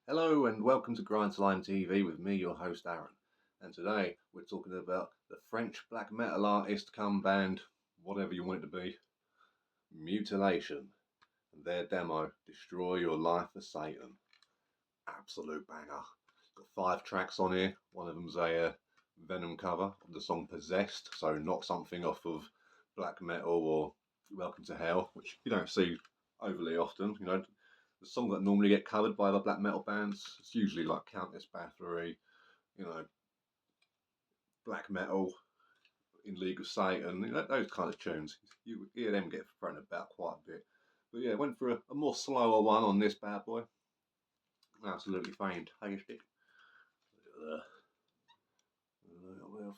Hello and welcome to Grindslime TV with me, your host Aaron. And today we're talking about the French black metal artist come band, whatever you want it to be, Mütiilation. And their demo, Destroy Your Life for Satan. Absolute banger. Got 5 tracks on here. One of them's a Venom cover of the song Possessed, so not something off of black metal or Welcome to Hell, which you don't see overly often. The songs that normally get covered by other black metal bands, it's usually like Countess Bathory, black metal, in League of Satan, those kind of tunes. You hear them get thrown about quite a bit. But yeah, went for a more slower one on this bad boy. Absolutely fantastic. There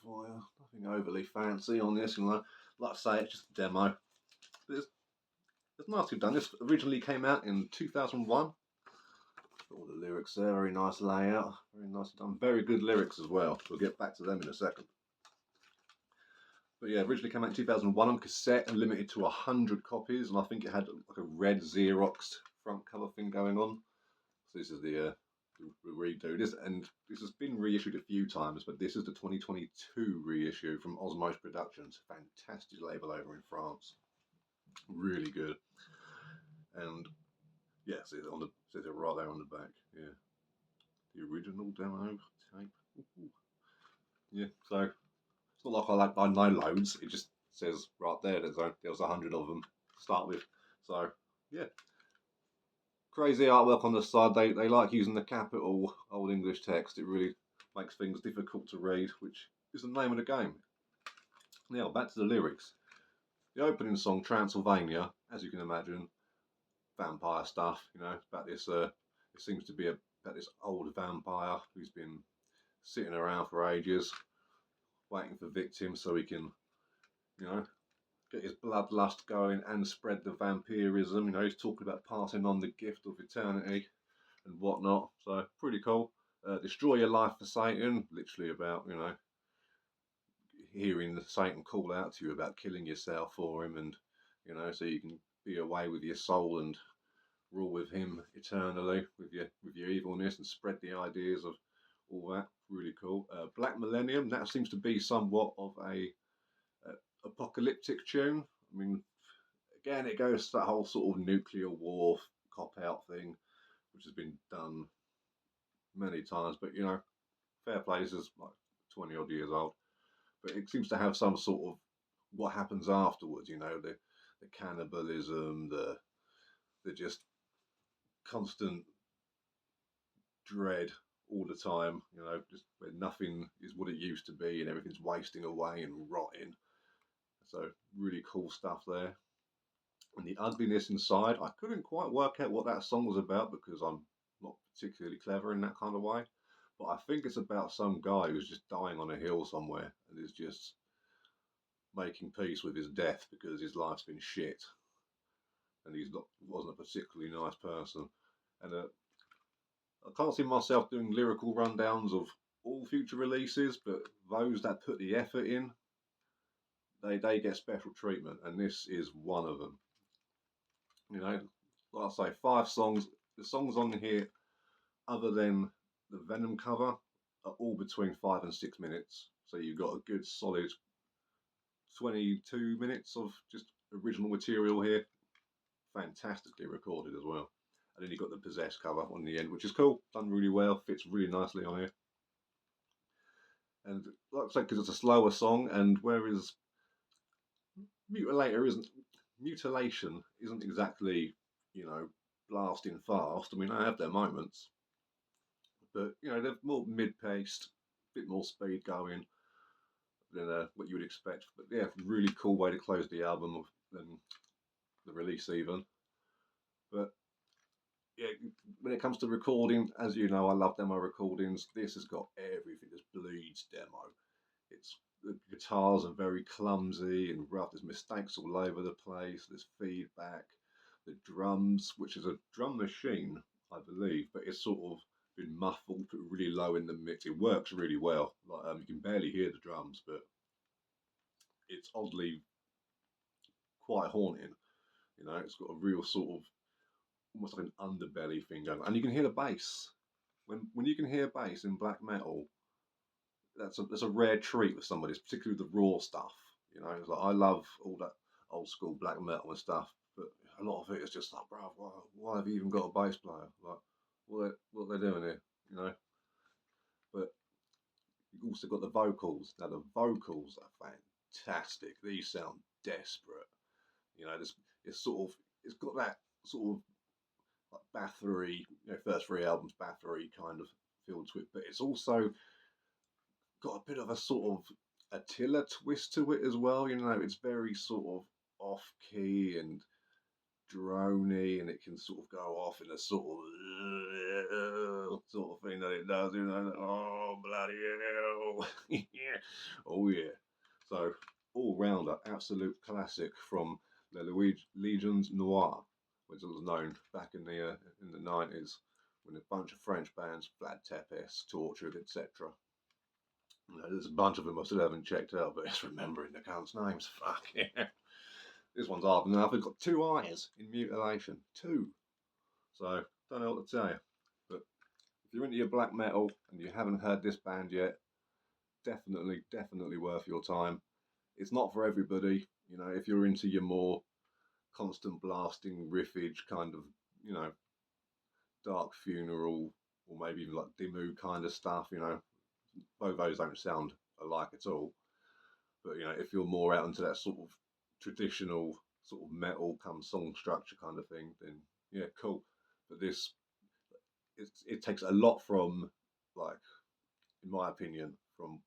for you. Nothing overly fancy on this, like I say, it's just a demo. But it's nicely done. This originally came out in 2001. All the lyrics there, very nice layout, very nicely done. Very good lyrics as well. We'll get back to them in a second. But yeah, originally came out in 2001 on cassette and limited to 100 copies, and I think it had like a red Xeroxed front cover thing going on. So this is the redo. This has been reissued a few times, but this is the 2022 reissue from Osmose Productions. Fantastic label over in France. Really good. And yeah, see it says it right there on the back. Yeah, the original demo tape. Ooh. Yeah, so it's not like I know loads. It just says right there that there was 100 of them to start with. So yeah, crazy artwork on the side. They like using the capital Old English text. It really makes things difficult to read, which is the name of the game. Now back to the lyrics. The opening song, Transylvania, as you can imagine, vampire stuff. About this. It seems to be about this old vampire who's been sitting around for ages, waiting for victims so he can, get his bloodlust going and spread the vampirism. He's talking about passing on the gift of eternity and whatnot. So pretty cool. Destroy your life for Satan. Literally about hearing the Satan call out to you about killing yourself for him, and so you can be away with your soul and rule with him eternally with your evilness and spread the ideas of all that. Really cool. Black Millennium. That seems to be somewhat of a apocalyptic tune. I mean, again, it goes to that whole sort of nuclear war cop out thing, which has been done many times. But fair play, this is like 20 odd years old. But it seems to have some sort of what happens afterwards. The cannibalism, the just constant dread all the time. Just where nothing is what it used to be and everything's wasting away and rotting. So really cool stuff there. And the ugliness inside, I couldn't quite work out what that song was about because I'm not particularly clever in that kind of way. But I think it's about some guy who's just dying on a hill somewhere and is just making peace with his death because his life's been shit and wasn't a particularly nice person. And I can't see myself doing lyrical rundowns of all future releases, but those that put the effort in, they get special treatment, and this is one of them. Like I say, 5 songs. The songs on here, other than the Venom cover, are all between 5 and 6 minutes. So you've got a good solid 22 minutes of just original material here. Fantastically recorded as well. And then you've got the Possessed cover on the end, which is cool. Done really well. Fits really nicely on here. And like I said, because it's a slower song, and whereas Mütiilation isn't exactly, blasting fast. I mean, I have their moments, but they're more mid-paced, a bit more speed going than what you would expect. But yeah, really cool way to close the album than the release even. But yeah, when it comes to recording, as you know, I love demo recordings. This has got everything. This bleeds demo. The guitars are very clumsy and rough. There's mistakes all over the place. There's feedback. The drums, which is a drum machine, I believe, but it's sort of been muffled, put really low in the mix. It works really well. Like you can barely hear the drums, but it's oddly quite haunting. It's got a real sort of almost like an underbelly thing going on, and you can hear the bass. when you can hear bass in black metal, that's a rare treat with somebody, particularly the raw stuff. You know, it's like I love all that old school black metal and stuff, but a lot of it is just like, bro, why have you even got a bass player? Like, what they doing here? You know. But you've also got the vocals. Now the vocals are fantastic. These sound desperate. You know, it's got that sort of like Bathory, first three albums Bathory kind of feel to it, but it's also got a bit of a sort of Attila twist to it as well. You know, it's very sort of off key and drony, and it can sort of go off in a sort of thing that it does. You know, oh bloody hell, yeah, oh yeah. So all rounder, absolute classic from the Legions Noir, which was known back in the 90s when a bunch of French bands, Vlad Tepes, Tortured, etc. There's a bunch of them I still haven't checked out, but it's remembering the cunts' names. Fuck yeah. This one's hard enough. It's got 2 eyes in Mütiilation. 2. So, don't know what to tell you. But if you're into your black metal and you haven't heard this band yet, definitely worth your time. It's not for everybody. You know, if you're into your more constant blasting riffage kind of, you know, dark funeral or maybe even like Dimmu kind of stuff, you know, both those don't sound alike at all. But you know, if you're more out into that sort of traditional sort of metal come song structure kind of thing, then yeah, cool. But this, it takes a lot from, like, in my opinion, from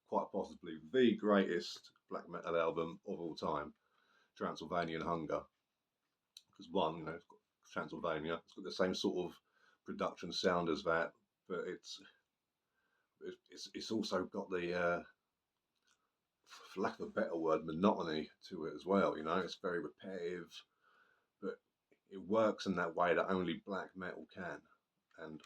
quite possibly the greatest black metal album of all time, Transylvanian Hunger. Because one, you know, it's got Transylvania, it's got the same sort of production sound as that, but it's also got the for lack of a better word, monotony to it as well. You know, it's very repetitive, but it works in that way that only black metal can. And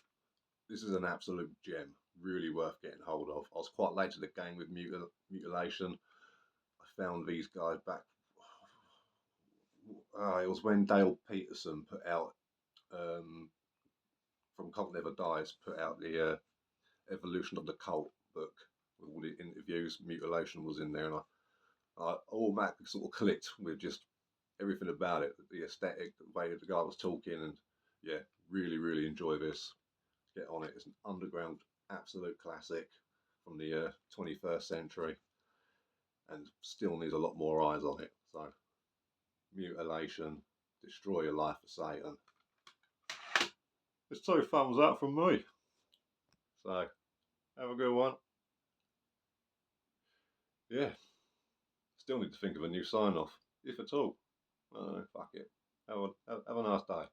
this is an absolute gem, really worth getting hold of. I was quite late to the game with Mütiilation. I found these guys back. It was when Dale Peterson put out from Cult Never Dies, put out the Evolution of the Cult book with all the interviews. Mütiilation was in there, and I automatically sort of clicked with just everything about it, the aesthetic, the way the guy was talking, and yeah, really enjoy this. Get on it. It's an underground absolute classic from the 21st century, and still needs a lot more eyes on it. So, Mütiilation, Destroy Your Life for Satan. It's 2 thumbs up from me. So, have a good one. Yeah, still need to think of a new sign off, if at all. I don't know, fuck it. Have a nice day.